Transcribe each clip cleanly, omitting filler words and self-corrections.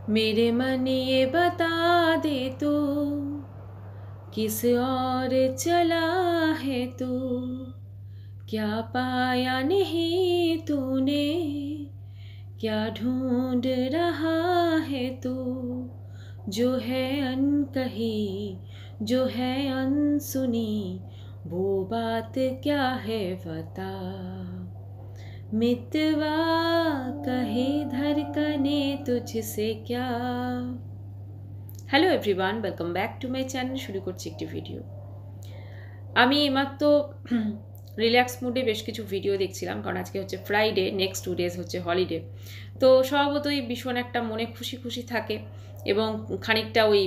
मेरे मन ये बता दे तो किस और चला है तू, क्या पाया नहीं तूने, क्या ढूंढ रहा है तू, जो है अनकही जो है अनसुनी, वो बात क्या है बता। मितवा कहे धड़कने तुझसे क्या। Hello everyone, welcome back to my channel. শুরু করছি একটি ভিডিও। আমি এইমাত্র রিল্যাক্স মুডে বেশ কিছু ভিডিও দেখছিলাম, কারণ আজকে হচ্ছে ফ্রাইডে, নেক্সট 2 ডেজ হচ্ছে হলিডে। তো স্বভাবতই ভীষণ একটা মনে খুশি খুশি থাকে এবং খানিকটা ওই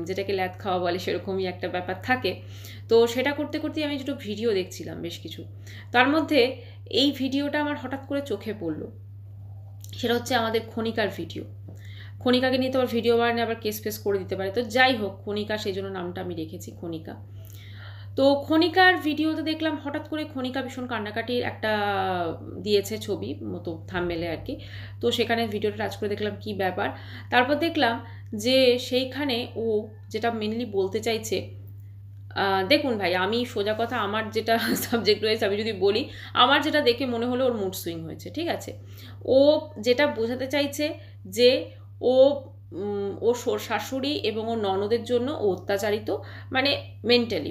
যেটাকে ল্যাদ খাওয়া বলে সেরকমই একটা ব্যাপার থাকে। তো সেটা করতে করতেই আমি দুটো ভিডিও দেখছিলাম বেশ কিছু। তার মধ্যে এই ভিডিওটা আমার হঠাৎ করে চোখে পড়লো। সেটা হচ্ছে আমাদের খনিকার ভিডিও। খনিকাকে নিয়ে তো আবার ভিডিও বানালে আবার কেস ফেস করে দিতে পারে। তো যাই হোক, খনিকা, সেই জন্য নামটা আমি রেখেছি খনিকা। তো খনিকার ভিডিওতে দেখলাম হঠাৎ করে খনিকা ভীষণ কান্নাকাটির একটা দিয়েছে ছবি মতো থাম্বনেলে আর কি। তো সেখানে ভিডিওটা টাচ করে দেখলাম কি ব্যাপার। তারপর দেখলাম যে সেইখানে ও যেটা মেনলি বলতে চাইছে, দেখুন ভাই, আমি সোজা কথা, আমার যেটা সাবজেক্ট রয়েছে আমি যদি বলি, আমার যেটা দেখে মনে হলো ওর মুড সুইং হয়েছে, ঠিক আছে। ও যেটা বোঝাতে চাইছে যে ও ওর শাশুড়ি এবং ওর ননদের জন্য ও অত্যাচারিত, মানে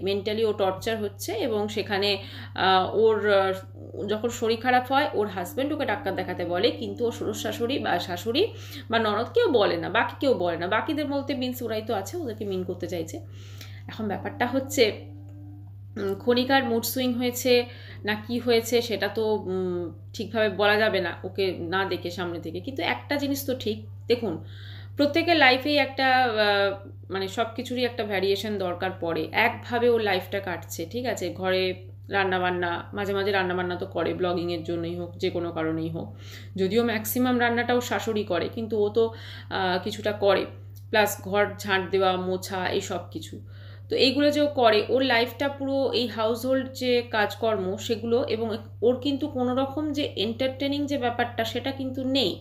মেন্টালি ও টর্চার হচ্ছে। এবং সেখানে ওর যখন শরীর খারাপ হয় ওর হাজব্যান্ড ওকে ডাক্তার দেখাতে বলে, কিন্তু ওর শ্বশুর শাশুড়ি বা ননদ কেউ বলে না, বাকি কেউ বলে না। বাকিদের বলতে মিনস ওরাই তো আছে, ওদেরকে মিন করতে চাইছে। এখন ব্যাপারটা হচ্ছে খনিকার মুড সুইং হয়েছে না কি হয়েছে সেটা তো ঠিকভাবে বলা যাবে না ওকে না দেখে সামনে থেকে। কিন্তু একটা জিনিস তো ঠিক, দেখুন, প্রত্যেকের লাইফেই একটা মানে সব কিছুরই একটা ভ্যারিয়েশন দরকার পড়ে। একভাবে ওর লাইফটা কাটছে, ঠিক আছে, ঘরে রান্নাবান্না, মাঝে মাঝে রান্নাবান্না তো করে, ব্লগিংয়ের জন্যই হোক, যে কোনো কারণেই হোক। যদিও ম্যাক্সিমাম রান্নাটাও শাশুড়ি করে, কিন্তু ও তো কিছুটা করে, প্লাস ঘর ঝাঁট দেওয়া, মোছা, এই সব কিছু। তো এইগুলো যে ও করে, ওর লাইফটা পুরো এই হাউসহোল্ড যে কাজকর্ম সেগুলো, এবং ওর কিন্তু কোনো রকম যে এন্টারটেনিং যে ব্যাপারটা সেটা কিন্তু নেই।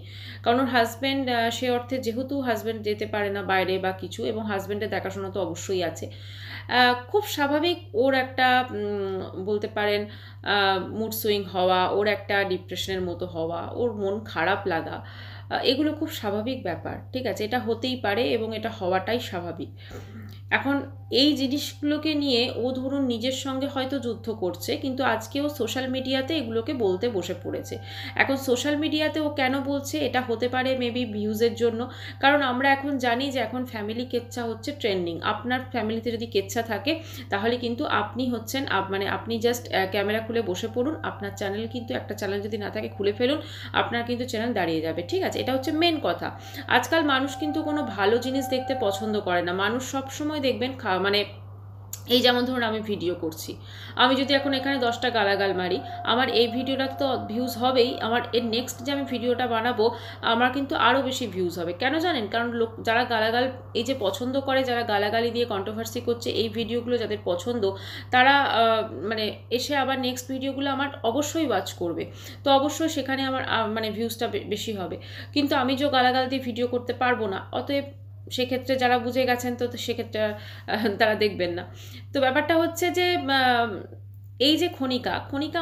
কারণ ওর হাজব্যান্ড সে অর্থে, যেহেতু হাজব্যান্ড যেতে পারে না বাইরে বা কিছু, এবং হাজব্যান্ডের দেখাশোনা তো অবশ্যই আছে, খুব স্বাভাবিক ওর একটা বলতে পারেন মুড সুইং হওয়া, ওর একটা ডিপ্রেশনের মতো হওয়া, ওর মন খারাপ লাগা, এগুলো খুব স্বাভাবিক ব্যাপার, ঠিক আছে। এটা হতেই পারে এবং এটা হওয়াটাই স্বাভাবিক। এখন এই জিনিসগুলোকে নিয়ে ও ধরুন নিজের সঙ্গে হয়তো যুদ্ধ করছে, কিন্তু আজকেও সোশ্যাল মিডিয়াতে এগুলোকে বলতে বসে পড়েছে। এখন সোশ্যাল মিডিয়াতে ও কেন বলছে, এটা হতে পারে মেবি ভিউজের জন্য, কারণ আমরা এখন জানি যে এখন ফ্যামিলি কেচ্ছা হচ্ছে ট্রেন্ডিং। আপনার ফ্যামিলিতে যদি কেচ্ছা থাকে তাহলে কিন্তু আপনি হচ্ছেন, মানে আপনি জাস্ট ক্যামেরা খুলে বসে পড়ুন, আপনার চ্যানেল কিন্তু, একটা চ্যানেল যদি না থাকে খুলে ফেলুন, আপনার কিন্তু চ্যানেল দাঁড়িয়ে যাবে, ঠিক আছে। এটা হচ্ছে মেন কথা। আজকাল মানুষ কিন্তু কোনো ভালো জিনিস দেখতে পছন্দ করে না। মানুষ সবসময় দেখবেন মানে এই যেমন ধরুন আমি ভিডিও করছি, আমি যদি এখন এখানে 10টা গালাগাল মারি, আমার এই ভিডিওটা তো ভিউজ হবেই, আমার এর নেক্সট যে আমি ভিডিওটা বানাবো আমার কিন্তু আরও বেশি ভিউজ হবে। কেন জানেন? কারণ লোক যারা গালাগাল এই যে পছন্দ করে, যারা গালাগালি দিয়ে কন্ট্রোভার্সি করছে, এই ভিডিওগুলো যাদের পছন্দ, তারা মানে এসে আবার নেক্সট ভিডিওগুলো আমার অবশ্যই ওয়াচ করবে। তো অবশ্যই সেখানে আমার মানে ভিউজটা বেশি হবে। কিন্তু আমি যে গালাগাল দিয়ে ভিডিও করতে পারবো না, অতএব সেক্ষেত্রে যারা বুঝে গেছেন তো সেক্ষেত্রে তারা দেখবেন না। তো ব্যাপারটা হচ্ছে যে এই যে খনিকা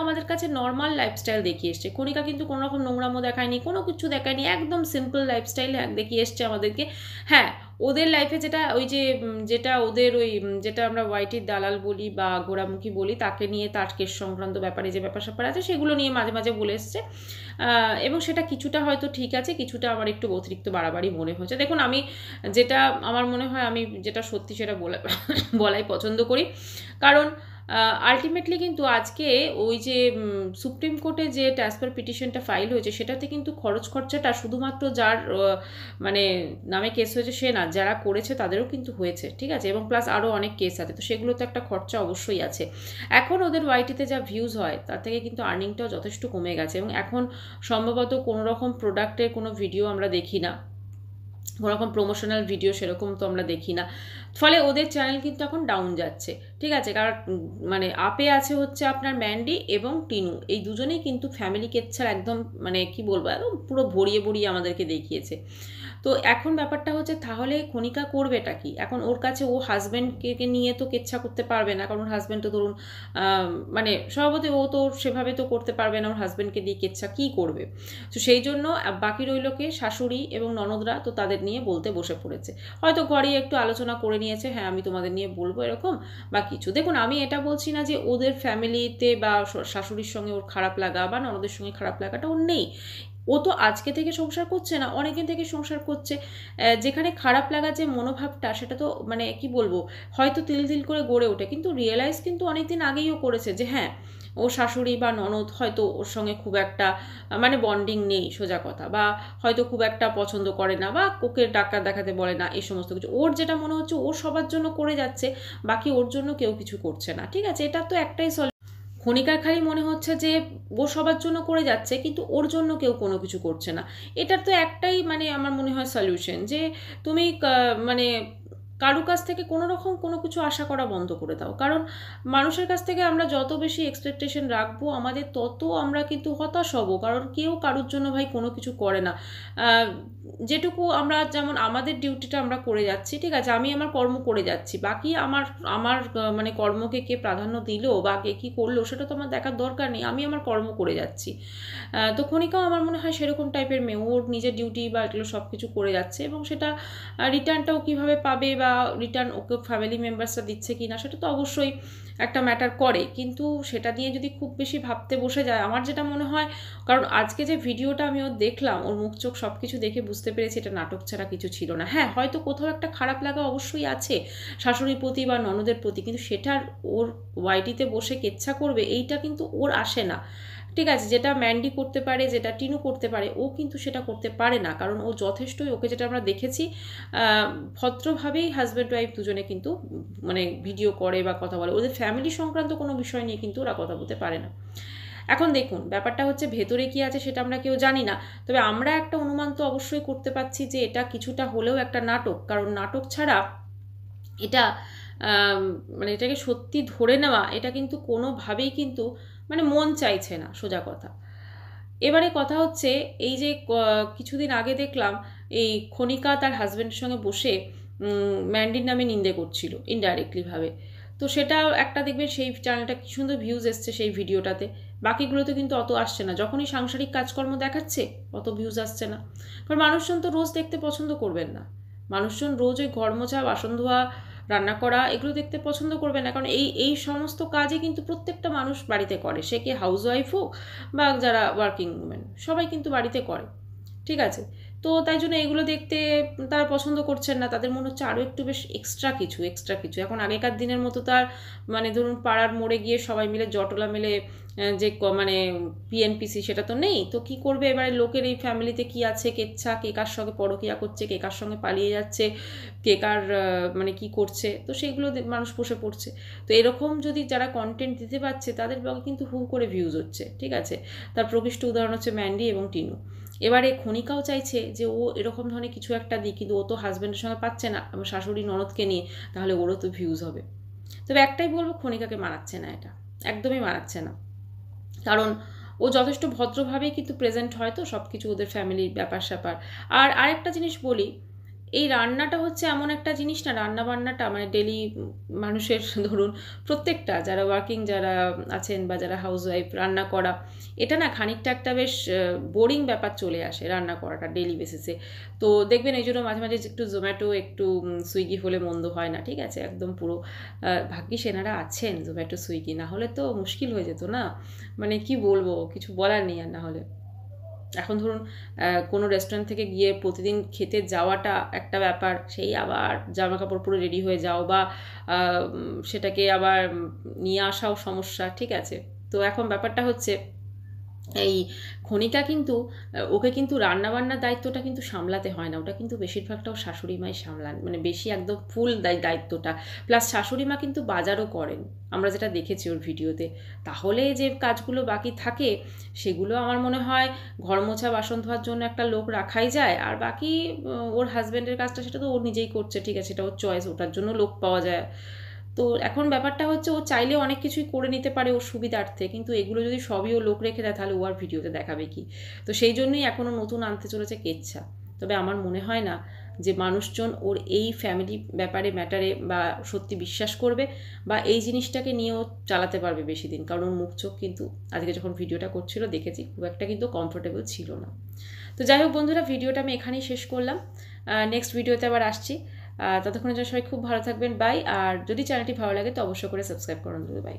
আমাদের কাছে নর্মাল লাইফস্টাইল দেখিয়ে এসছে। খনিকা কিন্তু কোনো রকম নোংরামো দেখায়নি, কোনো কিছু দেখায়নি, একদম সিম্পল লাইফস্টাইল দেখিয়ে এসছে আমাদেরকে। হ্যাঁ, ওদের লাইফে যেটা ওই যে যেটা ওদের ওই যেটা আমরা ওয়াইটির দালাল বলি বা গোড়ামুখী বলি, তাকে নিয়ে, তার কেস সংক্রান্ত ব্যাপারে যে ব্যাপার স্যাপার আছে সেগুলো নিয়ে মাঝে মাঝে বলে এসছে, এবং সেটা কিছুটা হয়তো ঠিক আছে, কিছুটা আমার একটু অতিরিক্ত বাড়াবাড়ি মনে হয়েছে। দেখুন, আমি যেটা আমার মনে হয়, আমি যেটা সত্যি সেটা বলাই পছন্দ করি। কারণ আলটিমেটলি কিন্তু আজকে ওই যে সুপ্রিম কোর্টে যে ট্রান্সফার পিটিশনটা ফাইল হয়েছে, সেটাতে কিন্তু খরচাটা শুধুমাত্র যার মানে নামে কেস হয়েছে সে না, যারা করেছে তাদেরও কিন্তু হয়েছে, ঠিক আছে। এবং প্লাস আরও অনেক কেস আছে, তো সেগুলো তো একটা খরচা অবশ্যই আছে। এখন ওদের ওয়াইটিতে যা ভিউজ হয় তার থেকে কিন্তু আর্নিংটাও যথেষ্ট কমে গেছে, এবং এখন সম্ভবত কোনো রকম প্রোডাক্টের কোনো ভিডিও আমরা দেখি না, কোনোরকম প্রমোশনাল ভিডিও সেরকম তো আমরা দেখি না। ফলে ওদের চ্যানেল কিন্তু এখন ডাউন যাচ্ছে, ঠিক আছে। কারণ মানে আপে আছে হচ্ছে আপনার ম্যান্ডি এবং টিনু, এই দুজনেই কিন্তু ফ্যামিলি কেচ্ছার একদম মানে কি বলবো একদম পুরো ভরিয়ে ভরিয়ে আমাদেরকে দেখিয়েছে। তো এখন ব্যাপারটা হচ্ছে তাহলে খনিকা করবেটা কি এখন? ওর কাছে ও হাজব্যান্ডকে নিয়ে তো কেচ্ছা করতে পারবে না, কারণ ওর হাজব্যান্ড তো ধরুন মানে স্বভাবতই ও তো সেভাবে তো করতে পারবে না, ওর হাজব্যান্ডকে দিয়ে কেচ্ছা কী করবে। তো সেই জন্য বাকি রইলকে শাশুড়ি এবং ননদরা তো তাদের নিয়ে বলতে বসে পড়েছে। হয়তো ঘরে একটু আলোচনা করে নিয়েছে, হ্যাঁ আমি তোমাদের নিয়ে বলবো এরকম বা কিছু। দেখুন আমি এটা বলছি না যে ওদের ফ্যামিলিতে বা শাশুড়ির সঙ্গে ওর খারাপ লাগা বা ননদের সঙ্গে খারাপ লাগাটা ওর নেই। ও তো আজকে থেকে সংসার করছে না, অনেকদিন থেকে সংসার করছে। যেখানে খারাপ লাগা যে মনোভাবটা সেটা তো মানে কি বলবো হয়তো তিল তিল করে গড়ে ওঠে, কিন্তু রিয়েলাইজ কিন্তু অনেকদিন আগেই ও করেছে যে হ্যাঁ ও শাশুড়ি বা ননদ হয়তো ওর সঙ্গে খুব একটা মানে বন্ডিং নেই সোজা কথা, বা হয়তো খুব একটা পছন্দ করে না বা ওকে ডাক্তার দেখাতে বলে না, এই সমস্ত কিছু ওর যেটা মনে হচ্ছে ও সবার জন্য করে যাচ্ছে, বাকি ওর জন্য কেউ কিছু করছে না। ঠিক আছে, এটা তো একটাই খনিকার খালি মনে হচ্ছে যে ও সবার জন্য করে যাচ্ছে কিন্তু ওর জন্য কেউ কোনো কিছু করছে না। এটার তো একটাই মানে আমার মনে হয় সলিউশন, যে তুমি মানে কারো কাছ থেকে কোনো রকম কোনো কিছু আশা করা বন্ধ করে দাও। কারণ মানুষের কাছ থেকে আমরা যত বেশি এক্সপেকটেশন রাখবো আমাদের তত আমরা কিন্তু হতাশ হব, কারণ কেউ কারোর জন্য ভাই কোনো কিছু করে না। যেটুকু আমরা যেমন আমাদের ডিউটিটা আমরা করে যাচ্ছি, ঠিক আছে, আমি আমার কর্ম করে যাচ্ছি, বাকি আমার আমার মানে কর্মকে কে প্রাধান্য দিল বা কে কী করলো সেটা তো আমার দেখার দরকার নেই, আমি আমার কর্ম করে যাচ্ছি। তো খনিকাও আমার মনে হয় সেরকম টাইপের মেয়ে, ওর নিজের ডিউটি বা এগুলো সব কিছু করে যাচ্ছে, এবং সেটা রিটার্নটাও কীভাবে পাবে বা রিটার্ন ওকে ফ্যামিলি মেম্বার্সরা দিচ্ছে কি না সেটা তো অবশ্যই একটা ম্যাটার করে, কিন্তু সেটা নিয়ে যদি খুব বেশি ভাবতে বসে যায় আমার যেটা মনে হয়, কারণ আজকে যে ভিডিওটা আমি ওর দেখলাম ওর মুখ চোখ সব কিছু দেখে বুঝতে পেরেছি এটা নাটক ছাড়া কিছু ছিল না। হ্যাঁ হয়তো কোথাও একটা খারাপ লাগা অবশ্যই আছে শাশুড়ির প্রতি বা ননদের প্রতি, কিন্তু সেটার ওর ওয়াইটিতে বসে কেচ্ছা করবে এইটা কিন্তু ওর আসে না। ঠিক আছে, যেটা ম্যান্ডি করতে পারে, যেটা টিনু করতে পারে, ও কিন্তু সেটা করতে পারে না, কারণ ও যথেষ্টই ওকে যেটা আমরা দেখেছি ভদ্রভাবেই হাজব্যান্ড ওয়াইফ দুজনে কিন্তু মানে ভিডিও করে বা কথা বলে, ওদের ফ্যামিলি সংক্রান্ত কোনো বিষয় নিয়ে কিন্তু ওরা কথা বলতে পারে না। এখন দেখুন ব্যাপারটা হচ্ছে ভেতরে কি আছে সেটা আমরা কেউ জানি না, তবে আমরা একটা অনুমান তো অবশ্যই করতে পারছি যে এটা কিছুটা হলেও একটা নাটক, কারণ নাটক ছাড়া এটা মানে এটাকে সত্যি ধরে নেওয়া এটা কিন্তু কোনোভাবেই কিন্তু মানে মন চাইছে না সোজা কথা। এবারে কথা হচ্ছে এই যে কিছুদিন আগে দেখলাম এই খনিকা তার হাজব্যান্ডের সঙ্গে বসে ম্যান্ডির নামে নিন্দে করছিল ইনডাইরেক্টলিভাবে, তো সেটা একটা দেখবেন সেই চ্যানেলটা কি সুন্দর ভিউজ এসছে সেই ভিডিওটাতে, বাকিগুলোতে কিন্তু অত আসছে না, যখনই সাংসারিক কাজকর্ম দেখাচ্ছে অত ভিউজ আসছে না, কারণ মানুষজন তো রোজ দেখতে পছন্দ করবেন না, মানুষজন রোজ ওই ঘর মোছা বাসন ধোয়া রান্না করা এগুলো দেখতে পছন্দ করবে না, কারণ এই এই সমস্ত কাজই কিন্তু প্রত্যেকটা মানুষ বাড়িতে করে, সে কি হাউস ওয়াইফ হোক বা যারা ওয়ার্কিং উমেন সবাই কিন্তু বাড়িতে করে। ঠিক আছে, তো তাই জন্য এগুলো দেখতে তারা পছন্দ করছেন না, তাদের মনে হচ্ছে আরও একটু বেশ এক্সট্রা কিছু। এখন আগেকার দিনের মতো তার মানে ধরুন পাড়ার মোড়ে গিয়ে সবাই মিলে জটলা মেলে যে মানে পিএনপিসি সেটা তো নেই, তো কি করবে এবারে লোকের এই ফ্যামিলিতে কি আছে কেচ্ছা, কে কার সঙ্গে পরকিয়া করছে, কে কার সঙ্গে পালিয়ে যাচ্ছে, কে কার মানে কি করছে, তো সেইগুলো মানুষ বসে পড়ছে। তো এরকম যদি যারা কন্টেন্ট দিতে পারছে তাদের ব্লগে কিন্তু হু করে ভিউজ হচ্ছে। ঠিক আছে, তার প্রকৃষ্ট উদাহরণ হচ্ছে ম্যান্ডি এবং টিনু। এবারে খনিকাও চাইছে যে ও এরকম ধরনের কিছু একটা দিই, কিন্তু ও তো হাজব্যান্ডের সঙ্গে পাচ্ছে না, আমার শাশুড়ি ননদকে নিয়ে, তাহলে ওরও তো ভিউজ হবে। তবে একটাই বলবো, খনিকাকে মানাচ্ছে না, এটা একদমই মানাচ্ছে না, কারণ ও যথেষ্ট ভদ্রভাবেই কিন্তু প্রেজেন্ট হয় তো সব কিছু ওদের ফ্যামিলির ব্যাপার স্যাপার। আর আরেকটা জিনিস বলি, এই রান্নাটা হচ্ছে এমন একটা জিনিস না, রান্না বান্নাটা মানে ডেলি মানুষের ধরুন প্রত্যেকটা যারা ওয়ার্কিং যারা আছেন বা যারা হাউস ওয়াইফ রান্না করা, এটা না খানিকটা একটা বেশ বোরিং ব্যাপার চলে আসে রান্না করাটা ডেলি বেসিসে। তো দেখবেন এই জন্য মাঝে মাঝে একটু জোম্যাটো একটু সুইগি হলে মন্দ হয় না। ঠিক আছে, একদম পুরো ভাগ্যিস এনারা আছেন জোম্যাটো সুইগি, না হলে তো মুশকিল হয়ে যেত না, মানে কি বলবো কিছু বলার নেই। আর না হলে এখন ধরুন কোনো রেস্টুরেন্ট থেকে গিয়ে প্রতিদিন খেতে যাওয়াটা একটা ব্যাপার, সেই আবার জামা কাপড় পরে রেডি হয়ে যাও বা সেটাকে আবার নিয়ে আসাও সমস্যা। ঠিক আছে, তো এখন ব্যাপারটা হচ্ছে এই খনিকা কিন্তু ওকে কিন্তু রান্নাবান্নার দায়িত্বটা কিন্তু সামলাতে হয় না, ওটা কিন্তু বেশিরভাগটাও শাশুড়ি মাই সামলান, মানে বেশি একদম ফুল দায়িত্বটা। প্লাস শাশুড়ি মা কিন্তু বাজারও করেন, আমরা যেটা দেখেছি ওর ভিডিওতে। তাহলে যে কাজগুলো বাকি থাকে সেগুলো আমার মনে হয় ঘর মোছা বাসন ধোয়ার জন্য একটা লোক রাখাই যায়, আর বাকি ওর হাজব্যান্ডের কাজটা সেটা তো ও নিজেই করছে। ঠিক আছে, সেটা ওর চয়েস, ওটার জন্য লোক পাওয়া যায়। তো এখন ব্যাপারটা হচ্ছে ও চাইলে অনেক কিছুই করে নিতে পারে ওর সুবিধার্থে, কিন্তু এগুলো যদি সবই ও লোক রেখে দেয় তাহলে ও আর ভিডিওতে দেখাবে কি। তো সেই জন্যই এখনও নতুন আনতে চলেছে কেচ্ছা। তবে আমার মনে হয় না যে মানুষজন ওর এই ফ্যামিলি ম্যাটারে বা সত্যি বিশ্বাস করবে বা এই জিনিসটাকে নিয়েও চালাতে পারবে বেশি দিন, কারণ ওর মুখ চোখ কিন্তু আজকে যখন ভিডিওটা করছিল দেখেছি খুব একটা কিন্তু কমফোর্টেবল ছিল না। তো যাই হোক বন্ধুরা, ভিডিওটা আমি এখানেই শেষ করলাম। নেক্সট ভিডিওতে আবার আসছি। ততক্ষণের জন্য সবাই খুব ভালো থাকবেন, বাই। আর যদি চ্যানেলটি ভালো লাগে তো অবশ্যই করে সাবস্ক্রাইব করুন, বাই।